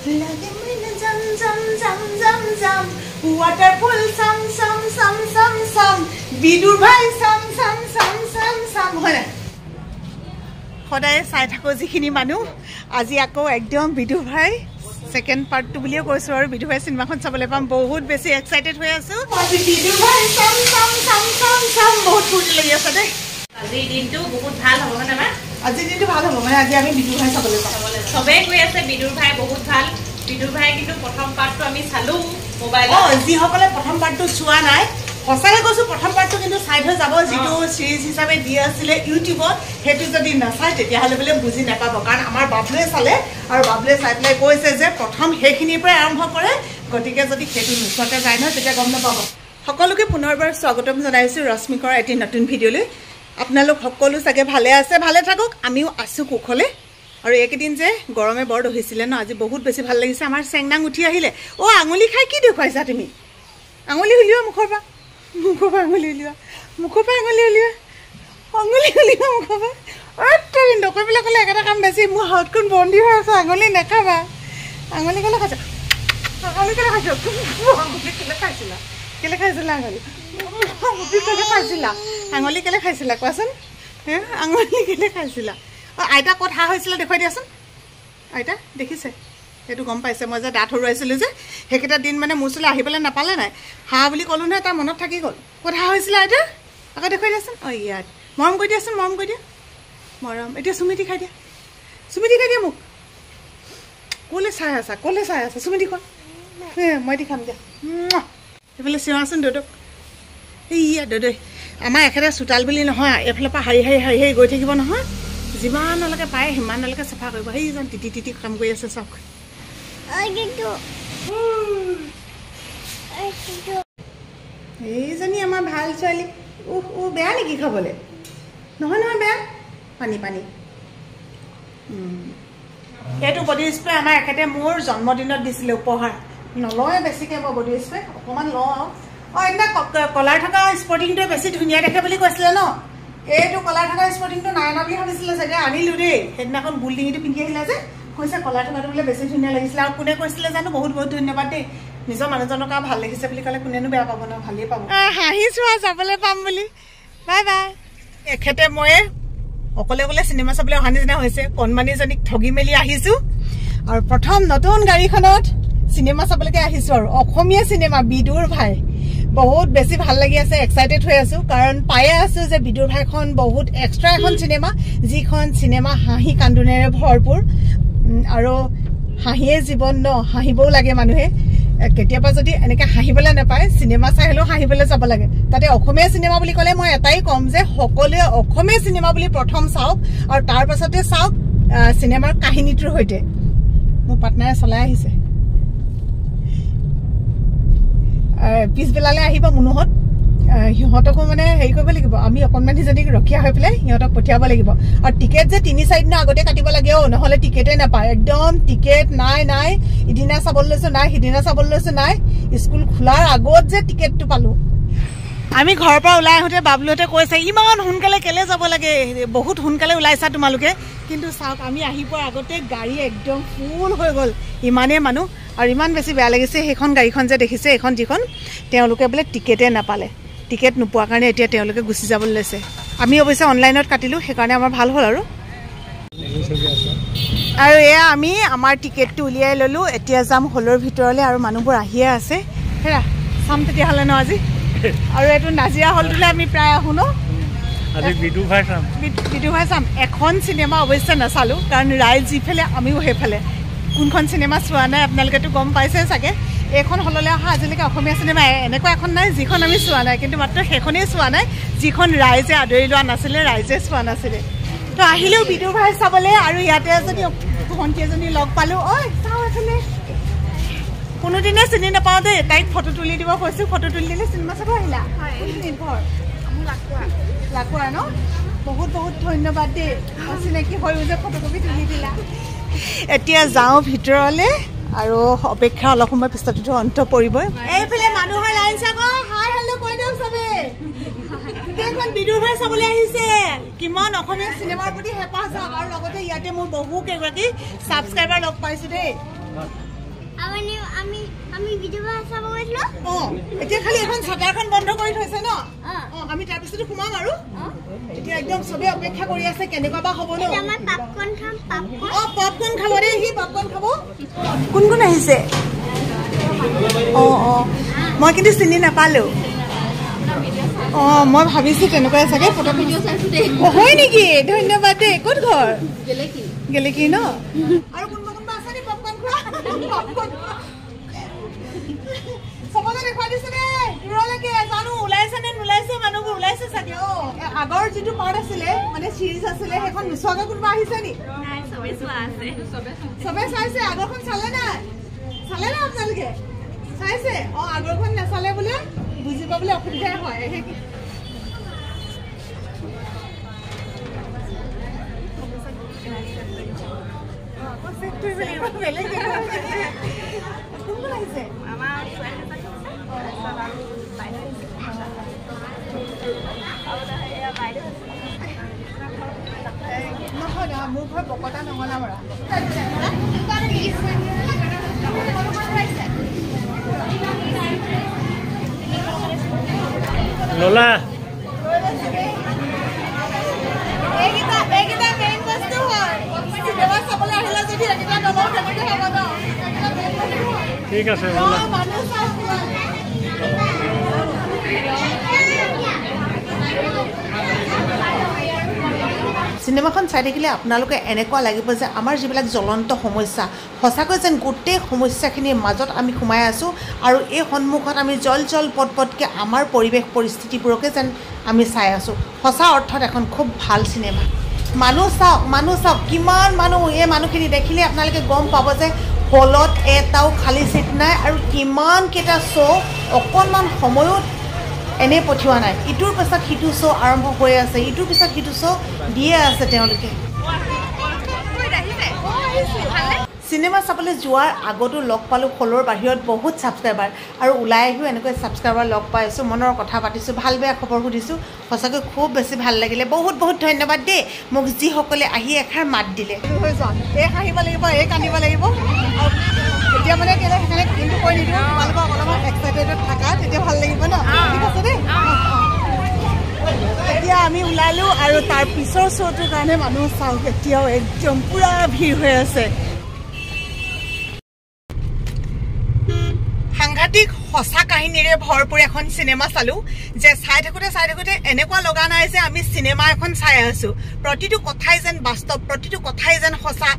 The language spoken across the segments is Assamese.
লাগে মইনা জম জম জম জম জম ওয়াটাৰফল সাম সাম সাম সাম সাম বিদুৰ ভাই সাম সাম সাম সাম সাম হয় না সদায় চাই থাকো যিখিনি মানুহ আজি আকৌ একদম বিদুৰ ভাই সেকেন্ড পাৰ্ট টু বুলিও কৈছো আৰু বিদুৰ ভাই সিনেমাখন চাবলৈ পাম বহুত বেছি এক্সাইটেড হৈ আছো আজি বিদুৰ ভাই সাম সাম সাম সাম সাম বহুত ফুৰ্তি লাগি আছে দে আজি দিনটো বহুত ভাল হ'ব না মা আজি দিনটো ভাল হ'ব মানে আজি আমি বিদুৰ ভাই চাবলৈ পাম সবে কৈ আছে বিদুৰ ভাই বহুত ভাল বিদুৰ ভাই কিন্তু প্ৰথম পাৰ্টটো আমি চালো মোবাইলত যি সকলে প্ৰথম পাৰ্টটো চোৱা নাই সঁচাকৈ কৈছো প্ৰথম পাৰ্টটো কিন্তু চাই থৈ যাব যিটো সিৰিজ হিচাপে দি আছিলে ইউটিউবত হেতু যদি নাচায় তেতিয়াহ'লে বোলে বুজি নাপাব কাৰণ আমাৰ বাবুৱে চালে আৰু বাবুৱে চাই পেলাই কৈছে যে প্ৰথম সেইখিনিৰ পৰা আৰম্ভ কৰে গতিকে যদি সেইটো নোচোৱাকৈ যায় নহয় তেতিয়া গম নাপাব সকলোকে পুনৰবাৰ স্বাগতম জনাইছো ৰশ্মিকৰ এটি নতুন ভিডিঅ'লৈ আপোনালোক সকলো চাগে ভালে আছে ভালে থাকক আমিও আছো কুশলে আৰু এইকেইদিন যে গৰমে বৰ দহিছিলে ন আজি বহুত বেছি ভাল লাগিছে আমাৰ চেংনাং উঠি আহিলে অ আঙুলি খাই কি দেখুৱাইছা তুমি আঙুলি উলিওৱা মুখৰ পৰা আঙুলি উলিওৱা মুখৰ পৰা আঙুলি উলিওৱা মুখৰ পৰা তুমি নকৰিবলৈ ক'লে একেটা কাম বেছি মোৰ হাতখন বন্দী হৈ আছে আঙুলি নাখাবা আঙুলি কেলে খাইছা আঙুলি কেলে খাইছা আঙুলি কেলে খাইছিলা কেলে খাইছিলা আঙুলি কেলে খাইছিলা কোৱাচোন আঙুলি কেলে খাইছিলা আইতা ক'ত হাঁহ হৈছিলে দেখুৱাই দিয়াচোন আইতা দেখিছে সেইটো গম পাইছে মই যে দাঁত হৰুৱাইছিলোঁ যে সেইকেইটা দিন মানে মোৰ ওচৰলৈ আহিবলৈ নাপালে নাই হাঁহ বুলি ক'লোঁ নহয় তাৰ মনত থাকি গ'ল ক'ত হাঁহ হৈছিলে আইতা আকৌ দেখুৱাই দিয়াচোন অঁ ইয়াত মৰম কৰি দিয়াচোন মৰম কৰি দিয়া মৰম এতিয়া চুমিটি খাই দিয়া মোক ক'লৈ চাই আছা চুমিটি খোৱা মই দি খাম দিয়া এইফালে চিঞৰাচোন দদক এইয়া দদৈ আমাৰ একেটা চোতাল বুলি নহয় এইফালৰ পৰা হাৰি গৈ থাকিব নহয় যিমানলৈকে পায় সিমানলৈকে চাফা কৰিব সেইজন তিতি কাম কৰি আছে চাওক এইজনী আমাৰ ভাল ছোৱালী বেয়া নেকি খাবলৈ নহয় বেয়া পানী এইটো বডি স্প্ৰে আমাৰ এখেতে মোৰ জন্মদিনত দিছিলে উপহাৰ নলয় বেছিকৈ মই বডি স্প্ৰে অকণমান লওঁ আৰু এদিনা কলাৰ থকা স্পৰ্টিংটোৱে বেছি ধুনীয়া দেখে বুলি কৈছিলে ন এইটো কলাৰ থকা স্পৰ্টিংটো নাই অনা বুলি ভাবিছিলে চাগে আনিলোঁ দেই সেইদিনাখন বুল ডিঙিটো পিন্ধি আহিলে যে কৈছে কলাৰ থকাটো বোলে বেছি ধুনীয়া লাগিছিলে আৰু কোনে কৈছিলে জানো বহুত ধন্যবাদ দেই নিজৰ মানুহজনক আৰু ভাল লাগিছে বুলি ক'লে কোনেনো বেয়া পাব ন ভালেই পাব হাঁহিছোঁ আৰু চাবলৈ পাম বুলি বাই এখেতে মই অকলে চিনেমা চাবলৈ অহা নিচিনা হৈছে কণমানিজনীক ঠগি মেলি আহিছোঁ আৰু প্ৰথম নতুন গাড়ীখনত চিনেমা চাবলৈকে আহিছোঁ আৰু অসমীয়া চিনেমা বিদুৰ ভাই বহুত বেছি ভাল লাগি আছে এক্সাইটেড হৈ আছো কাৰণ পায়ে আছো যে বিদুৰ ভাইখন বহুত এক্সট্ৰা এখন চিনেমা যিখন চিনেমা হাঁহি কান্দোনেৰে ভৰপূৰ আৰু হাঁহিয়ে জীৱন ন হাঁহিবও লাগে মানুহে কেতিয়াবা যদি এনেকৈ হাঁহিবলৈ নাপায় চিনেমা চাই হ'লেও হাঁহিবলৈ যাব লাগে তাতে অসমীয়া চিনেমা বুলি ক'লে মই এটাই ক'ম যে সকলোৱে অসমীয়া চিনেমা বুলি প্ৰথম চাওক আৰু তাৰ পাছতে চাওক চিনেমাৰ কাহিনীটোৰ সৈতে মোৰ পাৰ্টনাৰে চলাই আহিছে পিছবেলালৈ আহিব মুনুহত সিহঁতকো মানে হেৰি কৰিব লাগিব আমি অকণমান সিজনীক ৰখীয়া হৈ পেলাই সিহঁতক পঠিয়াব লাগিব আৰু টিকেট যে 3-4 দিনৰ আগতে কাটিব লাগে নহ'লে টিকেটেই নাপায় একদম টিকেট নাই ইদিনা চাবলৈ লৈছোঁ নাই সিদিনা চাবলৈ লৈছোঁ নাই স্কুল খোলাৰ আগত যে টিকেটটো পালোঁ আমি ঘৰৰ পৰা ওলাই আহোঁতে বাবলুহঁতে কৈছে ইমান সোনকালে কেলৈ যাব লাগে বহুত সোনকালে ওলাইছা তোমালোকে কিন্তু চাওক আমি আহি পোৱাৰ আগতে গাড়ী একদম ফুল হৈ গ'ল ইমানেই মানুহ আৰু ইমান বেছি বেয়া লাগিছে সেইখন গাড়ীখন যে দেখিছে এইখন যিখন তেওঁলোকে বোলে টিকেটেই নাপালে টিকেট নোপোৱাৰ কাৰণে এতিয়া তেওঁলোকে গুচি যাবলৈ লৈছে আমি অৱশ্যে অনলাইনত কাটিলোঁ সেইকাৰণে আমাৰ ভাল হ'ল আৰু এয়া আমি আমাৰ টিকেটটো উলিয়াই ল'লোঁ এতিয়া যাম হলৰ ভিতৰলৈ আৰু মানুহবোৰ আহিয়ে আছে হেৰা চাম তেতিয়াহ'লে ন আজি আৰু এইটো নাজিৰা হলটোলৈ আমি প্ৰায় আহোঁ ন বিদুৰ ভাই চাম এখন চিনেমা অৱশ্যে নাচালোঁ কাৰণ ৰাইজ যিফালে আমিও সেইফালে কোনখন চিনেমা চোৱা নাই আপোনালোকেতো গম পাইছে চাগে এইখন হললৈ অহা আজিলৈকে অসমীয়া চিনেমা এনেকুৱা এখন নাই যিখন আমি চোৱা নাই কিন্তু মাত্ৰ সেইখনেই চোৱা নাই যিখন ৰাইজে আদৰি লোৱা নাছিলে ৰাইজে চোৱা নাছিলে তো আহিলেও বিদুৰ ভাই চাবলৈ আৰু ইয়াতে এজনী ভণ্টি এজনী লগ পালোঁ ঐ চাওঁ এখনে কোনোদিনে চিনি নাপাওঁ দেই তাইক ফটো তুলি দিব কৈছোঁ ফটো তুলি দিলে চিনেমা চাব আহিলা ঘৰ লাকুৰা ন বহুত ধন্যবাদ দেই চিনাকি হৈও যে ফটোকপি তুলি দিলা এতিয়া যাওঁ ভিতৰলৈ আৰু অপেক্ষা অলপ সময় পিছতো অন্ত পৰিবই এইফালে মানুহৰ লাইন চাব হাই হেল্ল' কৈ দিয়ক চবে গোটেইখন বিদুৰ ভাই চাবলৈ আহিছে কিমান অসমীয়া চিনেমাৰ প্ৰতি হেঁপাহ চাওক আৰু লগতে ইয়াতে মোৰ বহু কেইগৰাকী ছাবস্ক্ৰাইবাৰ লগ পাইছোঁ দেই আমি ভিডিও চাব গৈছিলো এতিয়া খালি এখন ছাটাৰখন বন্ধ কৰি থৈছে ন আমি তাৰ পিছতে সোমাম আৰু এতিয়া একদম সবে অপেক্ষা কৰি আছে কেনেকুৱা বা হ'ব ন আমাৰ পপকৰ্ন খাম পপকৰ্ন খাব দে হি পপকৰ্ন খাব কোন কোন আহিছে মই কিন্তু চিনি নাপালো মই ভাবিছো তেনেকুৱাই চাগে ফটো ভিডিঅ চাইছো দে হয় নেকি ধন্যবাদ দে ক'ত ঘৰ গেলেকি ন আৰু কোনবা আছে নি পপকৰ্ন খোৱা সবলে দেখুৱাই দিছে দে দূৰলৈকে জানো ওলাইছে নে নোলাইছে মানুহবোৰ ওলাইছে চাগে আগৰ যিটো পাৰ্ট আছিলে মানে চিৰিজ আছিলে সেইখন নোচোৱাকৈ কোনোবা আহিছে নি চবে চাইছে আগৰখন চালে না আপোনালোকে চাইছে আগৰখন নাচালে বোলে বুজি পাবলৈ অসুবিধা হয় মোৰ ঘৰ বকতা নঙলামৰা লোলা ঠিক আছে চিনেমাখন চাই থাকিলে আপোনালোকে এনেকুৱা লাগিব যে আমাৰ যিবিলাক জ্বলন্ত সমস্যা সঁচাকৈ যেন গোটেই সমস্যাখিনিৰ মাজত আমি সোমাই আছোঁ আৰু এই সন্মুখত আমি জল পটপটকৈ আমাৰ পৰিৱেশ পৰিস্থিতিবোৰকে যেন আমি চাই আছোঁ সঁচা অৰ্থত এখন খুব ভাল চিনেমা মানুহ চাওক কিমান মানুহ এই মানুহখিনি দেখিলে আপোনালোকে গম পাব যে হলত এটাও খালী চিট নাই আৰু কিমানকেইটা শ্ব' অকণমান সময়ত এনে পঠিওৱা নাই ইটোৰ পিছত সিটো শ্ব' আৰম্ভ হৈ আছে ইটোৰ পিছত সিটো শ্ব' দিয়ে আছে তেওঁলোকে চিনেমা চাবলৈ যোৱাৰ আগতো লগ পালোঁ হলৰ বাহিৰত বহুত ছাবস্ক্ৰাইবাৰ আৰু ওলাই আহিও এনেকৈ ছাবস্ক্ৰাইবাৰ লগ পাই আছোঁ মনৰ কথা পাতিছোঁ ভাল বেয়া খবৰ সুধিছোঁ সঁচাকৈ খুব বেছি ভাল লাগিলে বহুত ধন্যবাদ দেই মোক যিসকলে আহি এষাৰ মাত দিলে এই হাঁহিব লাগিব এই কান্দিব লাগিব এতিয়া মানে সেইকাৰণে কিন্তু কৈ নিদিওঁ তোমালোকক অলপমান এক্সাইটেডত থাকা তেতিয়া ভাল লাগিব ন ঠিক আছে দেই এতিয়া আমি ওলালোঁ আৰু তাৰ পিছৰ শ্ব'টোৰ কাৰণে মানুহ চাওক এতিয়াও একদম পূৰা ভিৰ হৈ আছে সাংঘাতিক সঁচা কাহিনীৰে ভৰপূৰ এখন চিনেমা চালোঁ যে চাই থাকোঁতে এনেকুৱা লগা নাই যে আমি চিনেমা এখন চাই আছোঁ প্ৰতিটো কথাই যেন বাস্তৱ প্ৰতিটো কথাই যেন সঁচা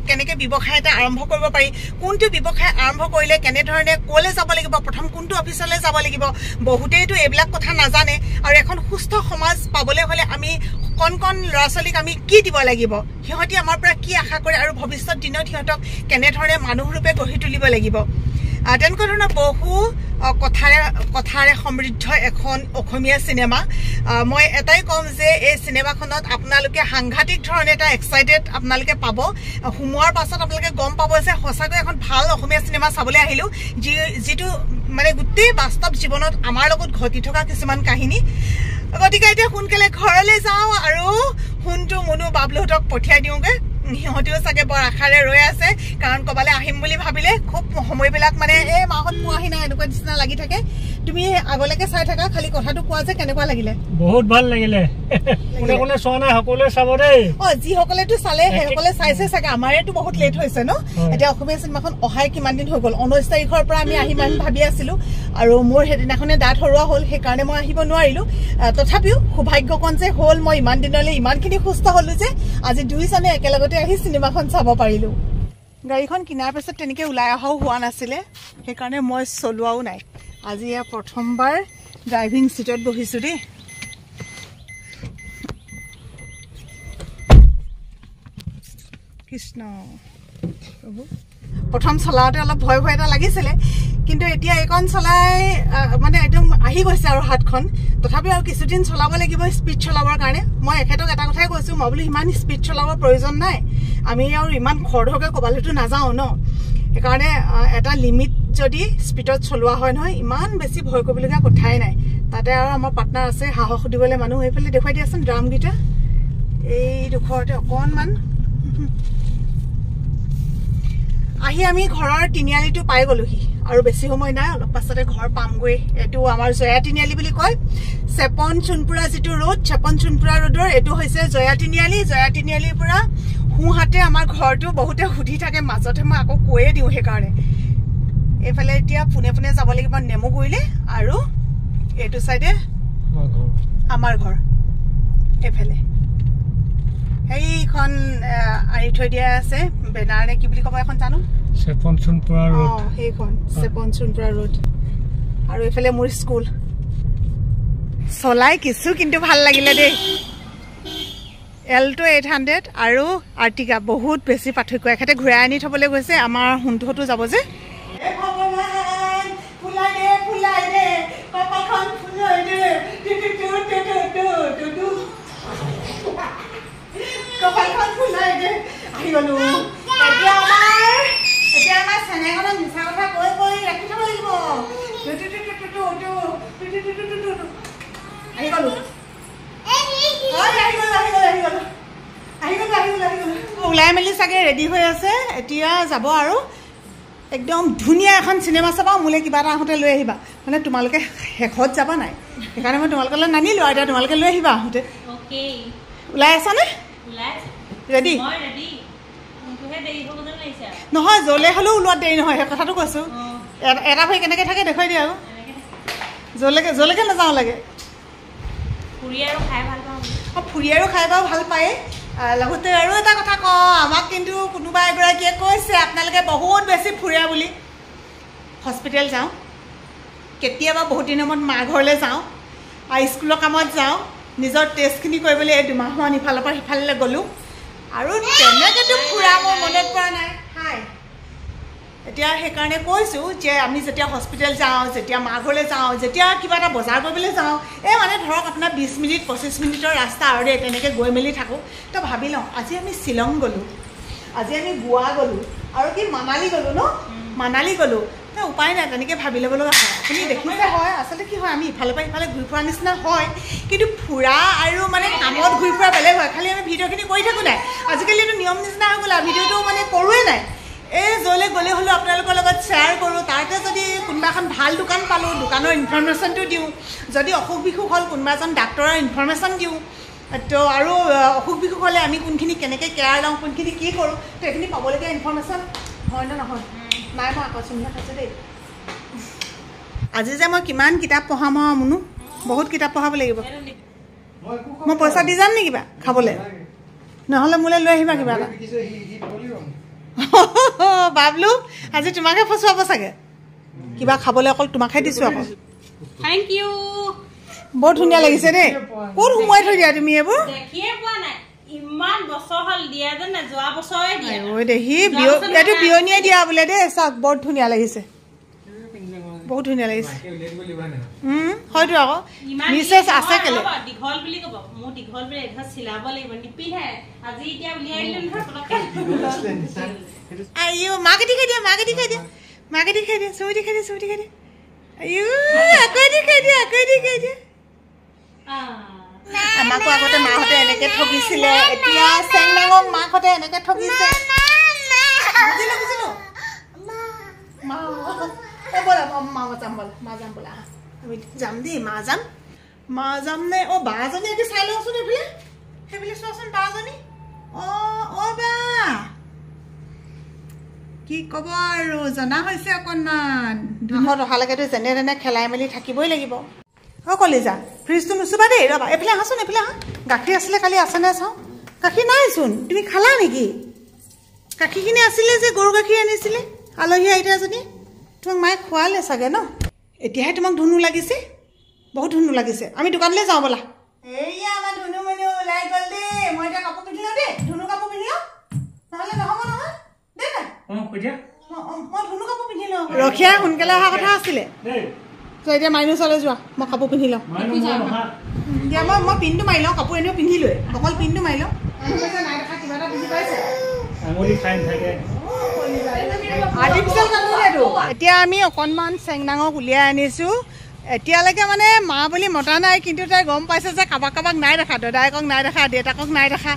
কেনেকৈ ব্যৱসায় এটা আৰম্ভ কৰিব পাৰি কোনটো ব্যৱসায় আৰম্ভ কৰিলে কেনেধৰণে ক'লৈ যাব লাগিব প্ৰথম কোনটো অফিচলৈ যাব লাগিব বহুতেইতো এইবিলাক কথা নাজানে আৰু এখন সুস্থ সমাজ পাবলৈ হ'লে আমি কণ ল'ৰা ছোৱালীক আমি কি দিব লাগিব সিহঁতি আমাৰ পৰা কি আশা কৰে আৰু ভৱিষ্যত দিনত সিহঁতক কেনেধৰণে মানুহৰূপে গঢ়ি তুলিব লাগিব তেনেকুৱা ধৰণৰ বহু কথাৰে সমৃদ্ধ এখন অসমীয়া চিনেমা মই এটাই ক'ম যে এই চিনেমাখনত আপোনালোকে সাংঘাতিক ধৰণে এটা এক্সাইটেড আপোনালোকে পাব সোমোৱাৰ পাছত আপোনালোকে গম পাব যে সঁচাকৈ এখন ভাল অসমীয়া চিনেমা চাবলৈ আহিলোঁ যিটো মানে গোটেই বাস্তৱ জীৱনত আমাৰ লগত ঘটি থকা কিছুমান কাহিনী গতিকে এতিয়া সোনকালে ঘৰলৈ যাওঁ আৰু সোণটো মুনু বাবলুহঁতক পঠিয়াই দিওঁগৈ সিহঁতিও চাগে বৰ আশাৰে ৰৈ আছে কাৰণ ক'বালৈ আহিম বুলি ভাবিলে খুব সময়বিলাক মানে এই মাহত পোৱাহি নাই এনেকুৱা নিচিনা লাগি থাকে তুমি আগলৈকে চাই থাকা খালি কথাটো কোৱা যে কেনেকুৱা লাগিলে বহুত ভাল লাগিলে কোনে চোৱা নাই সকলোৱে চাব দেই যিসকলেতো চালে সেইসকলে চাইছে চাগে আমাৰেতো বহুত লেট হৈছে ন এতিয়া অসমীয়া চিনেমাখন অহাই কিমান দিন হৈ গ'ল 19 তাৰিখৰ পৰা আমি আহিম ভাবি আছিলোঁ আৰু মোৰ সেইদিনাখনে দাঁত হৰুৱা হ'ল সেইকাৰণে মই আহিব নোৱাৰিলোঁ তথাপিও সৌভাগ্যকণ যে হ'ল মই ইমান দিনলৈ ইমানখিনি সুস্থ হ'লোঁ যে আজি দুইজনে একেলগতে আহি চিনেমাখন চাব পাৰিলোঁ গাড়ীখন কিনাৰ পিছত তেনেকৈ ওলাই অহাও হোৱা নাছিলে সেইকাৰণে মই চলোৱাও নাই আজি এয়া প্ৰথমবাৰ ড্ৰাইভিং ছিটত বহিছোঁ দেই কৃষ্ণ প্ৰথম চলাওঁতে অলপ ভয় এটা লাগিছিলে কিন্তু এতিয়া এইখন চলাই মানে একদম আহি গৈছে আৰু হাতখন তথাপি আৰু কিছুদিন চলাব লাগিব স্পীড চলাবৰ কাৰণে মই এখেতক এটা কথাই কৈছোঁ মই বোলো ইমান স্পীড চলাবৰ প্ৰয়োজন নাই আমি আৰু ইমান খৰধৰকৈ ক'বালৈতো নাযাওঁ ন সেইকাৰণে এটা লিমিট যদি স্পীডত চলোৱা হয় নহয় ইমান বেছি ভয় কৰিবলগীয়া কথাই নাই তাতে আৰু আমাৰ পাৰ্টনাৰ আছে সাহস দিবলৈ মানুহ এইফালে দেখুৱাই দিয়াচোন ড্ৰামকেইটা এই ডোখৰতে অকণমান আহি আমি ঘৰৰ তিনিআলিটো পাই গলোহি আৰু বেছি সময় নাই অলপ পাছতে ঘৰ পামগৈ এটো আমাৰ জয়া তিনিআলি বুলি কয় চেপন চুনপুৰা যেটো ৰোড চেপন চুনপুৰা ৰোডৰ এটো হৈছে জয়া তিনিআলিৰ পৰা হুহাতে আমাৰ ঘৰটো বহুতে হুধি থাকে মাজতে মই আকৌ কৈয়ে দিও হে কাৰণে এফালে এতিয়া পুনে পুনে যাব লাগিব নেমু গুইলে আৰু এটো সাইডে আমাৰ ঘৰ এফালে এইখন আই থৈ দিয়া আছে বেনাৰ নে কি বুলি কব এখন জানো চেপন চুনপুৰা ৰোড এইখন চেপন চুনপুৰা ৰোড আৰু এফালে মোৰ স্কুল চলাই কিছু কিন্তু ভাল লাগিলে দেই এলটো 800 আৰু আৰ্টিকা বহুত বেছি পাৰ্থক্য এখাতে ঘূৰাই আনি থবলৈ গৈছে আমাৰ হুনটোটো যাব যে এ ভগৱান ফুলাই দে কপালখন ফুলাই দে কপালখন ফুলাই দে আহি গলো এতিয়া আমাৰ চেনেখনত মিছা কথা কৈ ৰাখি থব লাগিব আহি গলো ওলাই মেলি চাগে ৰেডি হৈ আছে এতিয়া যাব আৰু একদম ধুনীয়া এখন চিনেমা চাবা মোলে কিবা এটা আহোঁতে লৈ আহিবা মানে তোমালোকে শেষত যাবা নাই সেইকাৰণে মই তোমালোকলৈ নানিলো আৰু এতিয়া তোমালোকে লৈ আহিবা আহোঁতে ওলাই আছানে ৰেডি নহয় জ্বলে হ'লেও ওলোৱাত দেৰি নহয় সেই কথাটো কৈছো এটা ভাই কেনেকৈ থাকে দেখুৱাই দিয়া আৰু জ্বলেকে নাযাওঁ লাগে ফুৰি আৰু খাই বাৰু ভাল পায় লগতে আৰু এটা কথা কওঁ আমাক কিন্তু কোনোবা এগৰাকীয়ে কৈছে আপোনালোকে বহুত বেছি ফুৰে বুলি হস্পিটেল যাওঁ কেতিয়াবা বহুত দিনৰ মূৰত মাৰ ঘৰলৈ যাওঁ আৰু স্কুলৰ কামত যাওঁ নিজৰ টেষ্টখিনি কৰিবলৈ এই দুমাহমান ইফালৰ পৰা সিফাললৈ গ'লোঁ আৰু তেনেকৈতো ফুৰা মোৰ মনত পৰা নাই হাই এতিয়া সেইকাৰণে কৈছোঁ যে আমি যেতিয়া হস্পিটেল যাওঁ যেতিয়া মাৰ ঘৰলৈ যাওঁ যেতিয়া কিবা এটা বজাৰ কৰিবলৈ যাওঁ এই মানে ধৰক আপোনাৰ 20 মিনিট 25 মিনিটৰ ৰাস্তা আৰু দেই তেনেকৈ গৈ মেলি থাকোঁ তো ভাবি লওঁ আজি আমি শ্বিলং গ'লোঁ আজি আমি গোৱা গ'লোঁ আৰু কি মানালী গ'লোঁ ন মানালী গ'লোঁ তো উপায় নাই তেনেকৈ ভাবি ল'ব লগা হয় আপুনি দেখিছে হয় আচলতে কি হয় আমি ইফালৰ পৰা ইফালে ঘূৰি ফুৰা নিচিনা হয় কিন্তু ফুৰা আৰু মানে কামত ঘূৰি ফুৰা বেলেগ হয় খালি আমি ভিডিঅ'খিনি কৰি থাকোঁ নাই আজিকালি এইটো নিয়ম নিচিনা হৈ গ'ল আৰু ভিডিঅ'টো মানে কৰোঁৱে নাই এই য'লৈ গ'লে হ'লেও আপোনালোকৰ লগত শ্বেয়াৰ কৰোঁ তাতে যদি কোনোবা এখন ভাল দোকান পালোঁ দোকানৰ ইনফৰমেশ্যনটো দিওঁ যদি অসুখ বিসুখ হ'ল কোনোবা এজন ডাক্তৰৰ ইনফৰমেশ্যন দিওঁ তো আৰু অসুখ বিসুখ হ'লে আমি কোনখিনি কেনেকৈ কেয়াৰ লওঁ কোনখিনি কি কৰোঁ তো এইখিনি পাবলগীয়া ইনফৰমেশ্যন হয় নে নহয় নাই মই আকৰ্ষণ দেখাইছোঁ দেই আজি যে মই কিমান কিতাপ পঢ়াম আৰু মুনু বহুত কিতাপ পঢ়াব লাগিব মই পইচা দি যাম নি কিবা খাবলৈ নহ'লে মোলৈ লৈ আহিবা কিবা এটা বাবলু আজি তোমাকে ফচুৱাব চাগে কিবা খাবলৈ অকল তোমাকহে দিছোঁ আকৌ থেংক ইউ বৰ ধুনীয়া লাগিছে দেই ক'ত সোমোৱাই থৈ দিয়া তুমি এইবোৰ দেখিয়ে পোৱা নাই ইমান বছৰ হ'ল দিয়া যেন না যোৱা বছৰে দিয়া ঐ দেহি এইটো বিয়নীয়ে দিয়া বোলে দেই চাওক বৰ ধুনীয়া লাগিছে বহুত ধুনীয়া লাগিছে হয়তো আকৌ মিছেছ আছে কেলে দীঘল বুলি ক'ব মোৰ দীঘল বুলি এঘৰ চিলাব লাগিব নিপিন্ধে আজি এতিয়া উলিয়াই দিলে নহয় আইও মাকে দেখাই দিয়া চুই দেখাই দিয়া আইও আকৌ দেখাই দিয়া আমাকো আগতে মাহঁতে এনেকৈ ঠগিছিলে এতিয়া চেংনাঙক মাহঁতে এনেকৈ ঠগিছে বুজিলো ব'লা মা যাম ব'লা আমি যাম দেই মা যাম নে অ' বাজনী এতিয়া চাই লওঁচোন সেইফালে চোৱাচোন বাজনী অ' বা কি ক'ব আৰু জনা হৈছে অকণমান দিনত অহালৈকেতো যেনে তেনে খেলাই মেলি থাকিবই লাগিব অ' কলিজা ফ্ৰিজটো নুচুবা দেই ৰ'বা এইফালে আহাচোন এইফালে আহা গাখীৰ আছিলে কালি আছেনে চাওঁ গাখীৰ নাইচোন তুমি খালা নেকি গাখীৰখিনি আছিলে যে গৰু গাখীৰ আনিছিলে আলহী আইতাজনী তোমাক মায়ে খোৱালে চাগে ন এতিয়াহে তোমাক ধুনু লাগিছে বহুত ধুনু লাগিছে আমি দোকানলৈ যাওঁ ব'লা এইয়া আমাৰ ধুনু মনি ওলাই গ'ল দেই মই এতিয়া কাপোৰ পিন্ধি লওঁ দেই ধুনু কাপোৰ পিন্ধি লওঁ নহ'লে নহ'ব নহয় দেই নাই মই ধুনু কাপোৰ পিন্ধি লওঁ ৰখিয়া সোনকালে অহা কথা আছিলে তো এতিয়া মাইনুচলৈ যোৱা মই কাপোৰ পিন্ধি লওঁ দিয়া মই পিনটো মাৰি লওঁ কাপোৰ এনেও পিন্ধি লৈ অকল পিনটো মাৰি লওঁ নাই দেখা কিবা এটা বুজি পাইছে এতিয়া আমি অকণমান চেংনাঙক উলিয়াই আনিছোঁ এতিয়ালৈকে মানে মা বুলি মতা নাই কিন্তু তাই গম পাইছে যে কাৰোবাক নাই দেখা দাদায়েকক নাই দেখা দেউতাকক নাই দেখা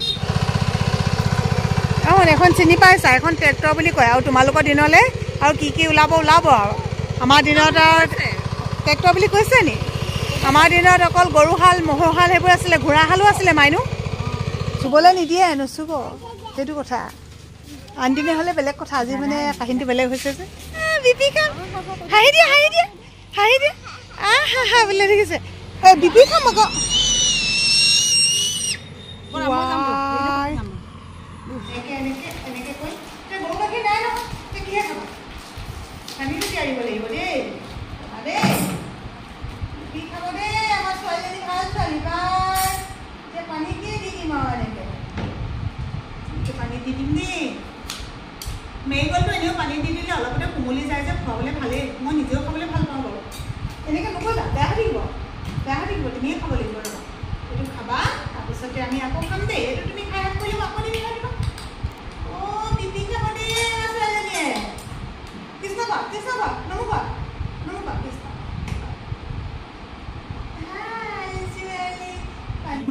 দেখোন এখন চিনি পাইছা এখন ট্ৰেক্টৰ বুলি কয় আৰু তোমালোকৰ দিনলৈ আৰু কি ওলাব আৰু আমাৰ দিনত আৰু ট্ৰেক্টৰ বুলি কৈছে নি আমাৰ দিনত অকল গৰুহাল ম'হৰহাল সেইবোৰ আছিলে ঘোঁৰাহালো আছিলে মাইনু চুবলৈ নিদিয়ে নুচুব সেইটো কথা আনদিনে হ'লে বেলেগ কথা আজি মানে কাহিনীটো বেলেগ হৈছে যে বিপিকা হাঁহি দিয়া হা বোলে দেখিছে এই বিপি খাম আকৌ মেৰিগলটো এনেও পানী দি দিলে অলপতে কোমলি যায় যে খুৱাবলৈ ভালেই মই নিজেও খাবলৈ ভাল পাওঁ বাৰু এনেকৈ নকৰিবা বেয়া হৈ থাকিব তুমিয়ে খাব লাগিব ৰ'বা এইটো খাবা তাৰপিছতে আমি আকৌ খাম দেই এইটো তুমি খাই শেষ কৰি আকৌ দিবি খাই দিবা অ' বিপি খাব দেই ছোৱালীজনীয়ে কৃষ্ণ বা নমুবা কৃষ্ণ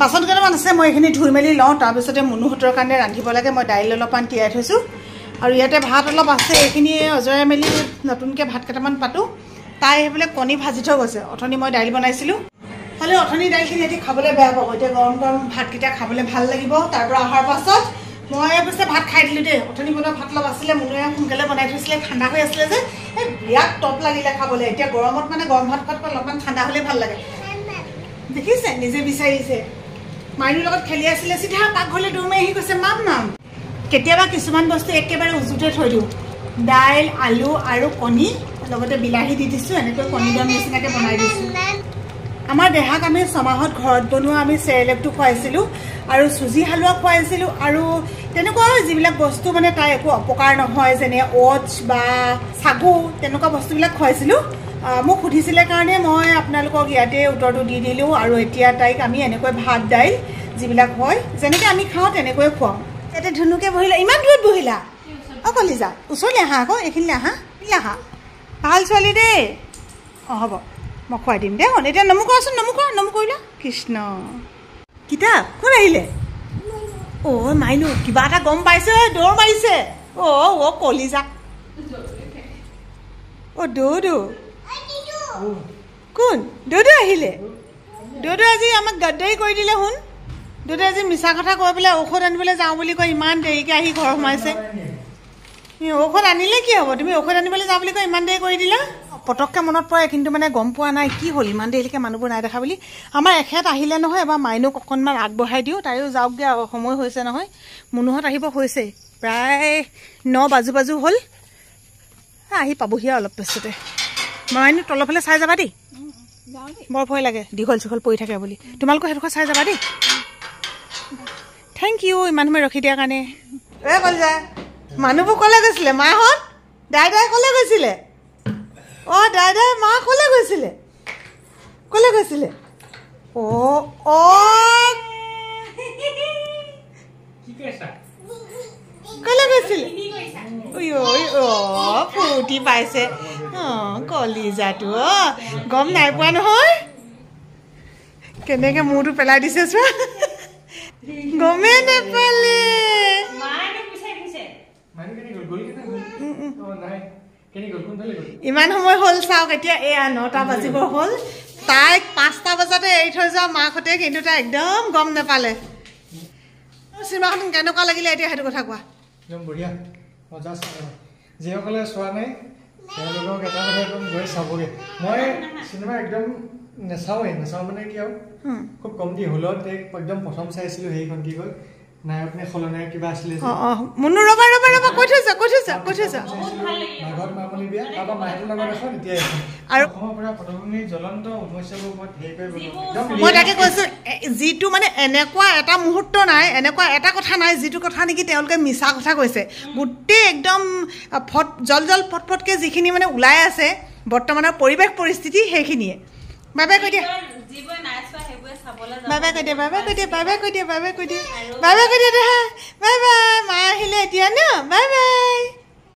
বাচন কেইটামান আছে মই এইখিনি ধুই মেলি লওঁ তাৰপিছতে মুনুহঁতৰ কাৰণে ৰান্ধিব লাগে মই দাইল অলপমান তিয়াই থৈছোঁ আৰু ইয়াতে ভাত অলপ আছে এইখিনি অজৰাই মেলি নতুনকৈ ভাত কেইটামান পাতোঁ তাই সেইফালে কণী ভাজি থৈ গৈছে অথনি মই দাইল বনাইছিলোঁ হ'লেও অথনি দাইলখিনি এতিয়া খাবলৈ বেয়া পাব এতিয়া গৰম ভাতকেইটা খাবলৈ ভাল লাগিব তাৰ পৰা অহাৰ পাছত মই অৱশ্যে ভাত খাই দিলোঁ দেই অথনি বনোৱা ভাত অলপ আছিলে মুনুৱে সোনকালে বনাই থৈছিলে ঠাণ্ডা হৈ আছিলে যে এই বিৰাট টপ লাগিলে খাবলৈ এতিয়া গৰমত মানে গৰম ভাত খোৱাতকৈ অলপমান ঠাণ্ডা হ'লেই ভাল লাগে দেখিছে নিজে বিচাৰিছে মাইনুৰ লগত খেলি আছিলে চিধা পাকঘৰলৈ দৌৰ মাৰি আহি কৈছে মাম কেতিয়াবা কিছুমান বস্তু একেবাৰে উজুতে থৈ দিওঁ দাইল আলু আৰু কণী লগতে বিলাহী দি দিছোঁ এনেকৈ কণী দম নিচিনাকৈ বনাই দিছোঁ আমাৰ দেহাক আমি 6 মাহত ঘৰত বনোৱা আমি চেৰেলেকটো খুৱাইছিলোঁ আৰু চুজি হালোৱা খুৱাইছিলোঁ আৰু তেনেকুৱা যিবিলাক বস্তু মানে তাই একো অপকাৰ নহয় যেনে অ'টছ বা চাগু তেনেকুৱা বস্তুবিলাক খুৱাইছিলোঁ মোক সুধিছিলে কাৰণে মই আপোনালোকক ইয়াতে উত্তৰটো দি দিলোঁ আৰু এতিয়া তাইক আমি এনেকৈ ভাত দাইল যিবিলাক হয় যেনেকৈ আমি খাওঁ তেনেকৈয়ে খুৱাওঁ ইয়াতে ধুনুকৈ বহিলা ইমান দূৰত বহিলা অঁ কলিজা ওচৰলৈ আহা আকৌ এইখিনিলৈ আহা ভাল ছোৱালী দেই অঁ হ'ব মই খুৱাই দিম দেই এতিয়া নমুকোৱাচোন নমুকৰিলা কৃষ্ণ কিতাপ কোন আহিলে অ' মাইনু কিবা এটা গম পাইছে দৌৰ মাৰিছে অ' কলিজা অ' দৌদু কোন দৌদু আহিলে দৌদু আজি আমাক গাদ্দাৰি কৰি দিলে শুন দৌদু আজি মিছা কথা কৈ পেলাই ঔষধ আনিবলৈ যাওঁ বুলি কৈ ইমান দেৰিকৈ আহি ঘৰ সোমাইছে ঔষধ আনিলে কি হ'ব তুমি ঔষধ আনিবলৈ যাওঁ বুলি কৈ ইমান দেৰি কৰি দিলা পটককৈ মনত পৰে কিন্তু মানে গম পোৱা নাই কি হ'ল ইমান দেৰিলৈকে মানুহবোৰ নাই দেখা বুলি আমাৰ এখেত আহিলে নহয় এবাৰ মাইনুক অকণমান আগবঢ়াই দিওঁ তাইও যাওকগৈ আৰু সময় হৈছে নহয় মুনুহঁত আহিব হৈছে প্ৰায় 9 বাজু হ'ল আহি পাবহি অলপ পিছতে মাইনু তলৰফালে চাই যাবা দেই বৰ ভয় লাগে দীঘল চিঘল পৰি থাকে বুলি তোমালোকৰ সেইডোখৰ চাই যাবা দেই থেংক ইউ ইমান সময় ৰখি দিয়াৰ কাৰণে এই কলিজা মানুহবোৰ ক'লৈ গৈছিলে মাহঁত দাইদাই ক'লৈ গৈছিলে অ' দাইদাই মা ক'লৈ গৈছিলে ক'লৈ গৈছিলে ক'লৈ গৈছিলে ফূৰ্তি পাইছে অঁ কলিজাটো গম নাই পোৱা নহয় কেনেকৈ মূৰটো পেলাই দিছে চোৱা গমেই নেপালে ইমান সময় হ'ল চাওক এতিয়া এয়া 9টা বাজিব হ'ল তাইক 5টা বজাতে এৰি থৈ যোৱা মাকহঁতে কিন্তু তাই একদম গম নাপালে চিনেমাখন কেনেকুৱা লাগিলে এতিয়া সেইটো কথা কোৱা একদম বঢ়িয়া মজা যিসকলে চোৱা নাই তেওঁলোকক এটা কথা একদম গৈ চাবগৈ মই চিনেমা একদম নাচাওঁ মানে কি আৰু খুব কম দি হলত একদম প্ৰথম চাইছিলোঁ সেইখন কি হ'ল নায়ক নে খলনায়ক কিবা আছিলে মুনু ৰবা কৈ থৈছা মাঘত মামনি বিয়া তাৰপৰা মাহঁতৰ লগত এখন এতিয়া আৰু অসমৰ পৰা পটভূমিৰ জ্বলন্ত সমস্যাবোৰ ওপৰত হেৰি কৰিব মই তাকে কৈছোঁ যিটো মানে এনেকুৱা এটা মুহূৰ্ত নাই এনেকুৱা এটা কথা নাই যিটো কথা নেকি তেওঁলোকে মিছা কথা কৈছে গোটেই একদম জল ফটফটকৈ যিখিনি মানে ওলাই আছে বৰ্তমানৰ পৰিৱেশ পৰিস্থিতি সেইখিনিয়ে বাই বাই কৈ দিয়া বাই বাই মা আহিলে এতিয়া ন বাই বাই